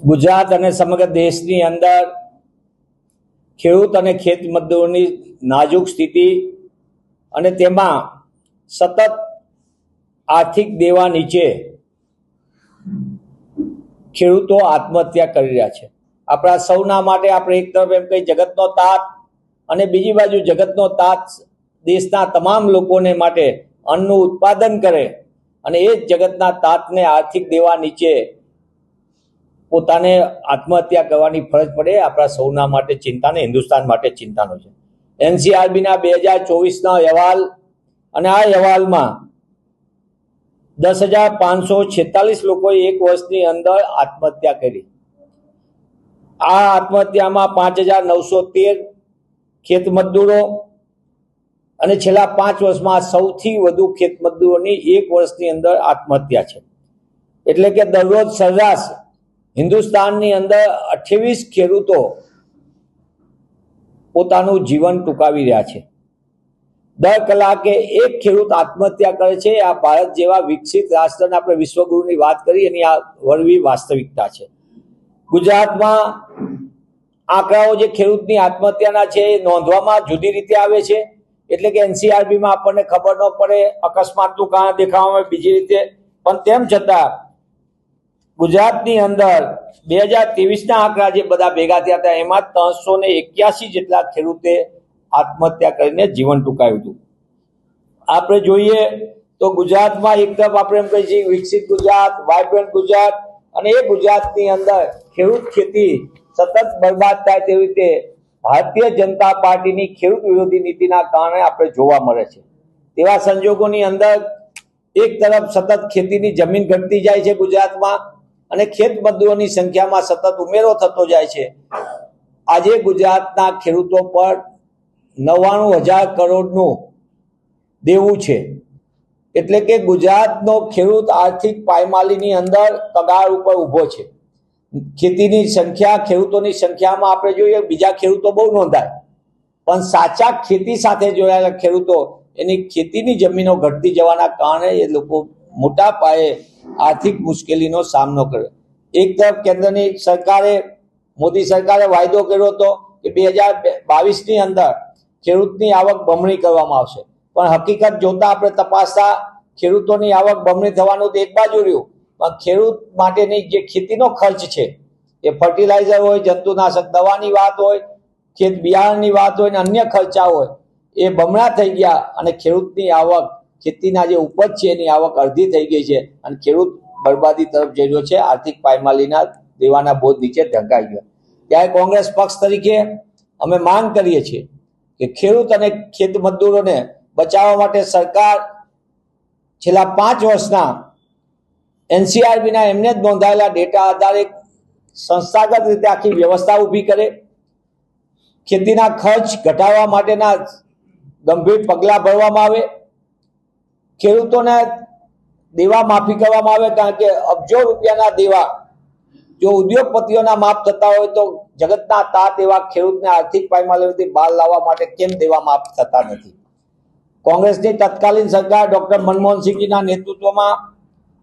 ગુજરાત અને સમગ્ર દેશની અંદર ખેડૂત અને ખેત મજૂરોની નાજુક સ્થિતિ અને તેમાં સતત આર્થિક દેવા નીચે ખેડૂતો આત્મહત્યા કરી રહ્યા છે। આપણા સૌના માટે આપણે એક તરફ એમ કહી જગતનો તાત અને બીજી બાજુ જગતનો તાત દેશના તમામ લોકોને માટે અન્નનું ઉત્પાદન કરે અને એ જગતના તાતને આર્થિક દેવા નીચે પોતાને આત્મહત્યા કરવાની ફરજ પડે આપણા સૌના માટે ચિંતાને હિન્દુસ્તાન માટે ચિંતાનો છે। એનસીઆરબીના 2024ના અહેવાલ અને આ અહેવાલમાં 10,546 લોકોએ એક વર્ષની અંદર આત્મહત્યા કરી। આ આત્મહત્યામાં 5,913 ખેત મજદૂરો અને છેલ્લા 5 વર્ષમાં સૌથી વધુ ખેત મજદૂરોની એક વર્ષની અંદર આત્મહત્યા છે। એટલે કે દરરોજ સરેરાશ હિન્દુસ્તાનની અંદર 28 ખેડૂતો પોતાનું જીવન ટૂંકાવી રહ્યા છે। દર કલાકે એક ખેડૂત આત્મહત્યા કરે છે। આ ભારત જેવા વિકસિત રાષ્ટ્રના આપણે વિશ્વગુરુની વાત કરી એની આ વળવી વાસ્તવિકતા છે। ગુજરાતમાં આંકડાઓ જે ખેડૂતની આત્મહત્યાના છે એ નોંધવામાં જુદી રીતે આવે છે। એટલે કે એનસીઆરબીમાં આપણને ખબર ન પડે, અકસ્માતનું કારણ દેખાવામાં બીજી રીતે, પણ તેમ છતાં ગુજરાતની અંદર 2023ના આંકડા જે બધા ભેગા થયા હતા એમાં 381 જેટલા ખેડૂતે આત્મહત્યા કરીને જીવન ટૂંકાવ્યું હતું। આપણે જોઈએ તો ગુજરાતમાં એક તરફ આપણે એમ કહીએ છીએ વિકસિત ગુજરાત, વાઇબ્રન્ટ ગુજરાત, અને એ ગુજરાતની અંદર ખેડૂત ખેતી સતત બરબાદ થાય તેવી રીતે ભારતીય જનતા પાર્ટીની ખેડૂત વિરોધી નીતિના કારણે આપણે જોવા મળે છે। તેવા સંજોગોની અંદર એક તરફ સતત ખેતીની જમીન ઘટતી જાય છે ગુજરાતમાં અને ખેત મજદૂરોની સંખ્યામાં સતત ઉમેરો થતો જાય છે। આજે ગુજરાતના ખેડૂતો પર 99,000 કરોડનું દેવું છે। એટલે કે ગુજરાતનો ખેડૂત આર્થિક પાયમાલીની અંદર કગાર ઉપર ઊભો છે। ખેતીની સંખ્યા, ખેડૂતોની સંખ્યામાં આપણે જોઈએ બીજા ખેડૂતો બહુ નોંધાય, પણ સાચા ખેતી સાથે જોડાયેલા ખેડૂતો એની ખેતીની જમીનો ઘટતી જવાના કારણે એ લોકો મોટા પાયે આર્થિક મુશ્કેલીનો સામનો કર્યો। એક તરફ કેન્દ્રની સરકારે, મોદી સરકારે વાયદો કર્યો હતો કે 2022ની અંદર ખેડૂતની આવક બમણી કરવામાં આવશે, પણ હકીકત જોતા આપણે તપાસતા ખેડૂતોની આવક બમણી થવાનું તો એક બાજુ રહ્યું, પણ ખેડૂત માટેની જે ખેતીનો ખર્ચ છે એ ફર્ટિલાઇઝર હોય, જંતુનાશક દવાની વાત હોય, ખેત બિયારણની વાત હોય ને અન્ય ખર્ચા હોય એ બમણા થઈ ગયા અને ખેડૂતની આવક, ખેતીના જે ઉપજ છે એની આવક અડધી થઈ ગઈ છે અને ખેડૂત બરબાદી તરફ જઈ રહ્યો છે, આર્થિક પાયમાલીના દેવાના બોજ નીચે ઢંકાઈ ગયો। ત્યારે કોંગ્રેસ પક્ષ તરીકે અમે માંગ કરીએ છીએ કે ખેડૂત અને ખેત મજદૂરોને બચાવવા માટે સરકાર છેલ્લા 5 વર્ષના એનસીઆરબીના એમને જ નોંધાયેલા ડેટા આધારે સંસ્થાગત રીતે આખી વ્યવસ્થા ઊભી કરે, ખેતીના ખર્ચ ઘટાડવા માટેના ગંભીર પગલાં ભરવામાં આવે, ખેડૂતોને દેવા માફી કરવામાં આવે, કારણ કે અબજો રૂપિયાના દેવા જો ઉદ્યોગપતિઓના માફ થતા હોય તો જગતના તાત એવા ખેડૂતને આર્થિક પાયમાલીમાંથી બહાર લાવવા માટે કેમ દેવા માફ થતા નથી? કોંગ્રેસની તત્કાલીન સરકાર ડોક્ટર મનમોહનસિંહજીના નેતૃત્વમાં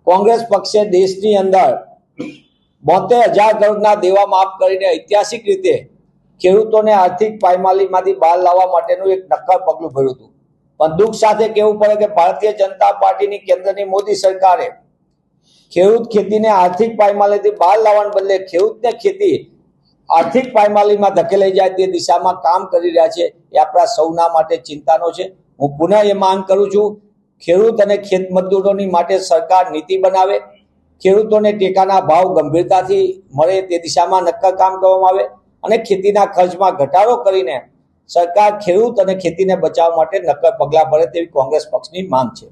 કોંગ્રેસ પક્ષે દેશની અંદર 72,000 કરોડના દેવા માફ કરીને ઐતિહાસિક રીતે ખેડૂતોને આર્થિક પાયમાલીમાંથી બહાર લાવવા માટેનું એક નક્કર પગલું ભર્યું હતું। પણ દુઃખ સાથે કહેવું પડે કે ભારતીય જનતા પાર્ટીની કેન્દ્રની મોદી સરકારે ખેડૂત ખેતીને આર્થિક પાયમાલીથી બહાર લાવવાને બદલે ખેડૂતને ખેતી આર્થિક પાયમાલીમાં ધકેલાઈ જાય તે દિશામાં કામ કરી રહ્યા છે। એ આપણા સૌના માટે ચિંતાનો છે। હું પુનઃ એ માંગ કરું છું, ખેડૂત અને ખેત મજદૂરોની માટે સરકાર નીતિ બનાવે, ખેડૂતોને ટેકાના ભાવ ગંભીરતાથી મળે તે દિશામાં નક્કર કામ કરવામાં આવે અને ખેતીના ખર્ચમાં ઘટાડો કરીને સરકાર ખેડૂત અને ખેતીને બચાવવા માટે નક્કર પગલાં ભરે તેવી કોંગ્રેસ પક્ષની માંગ છે।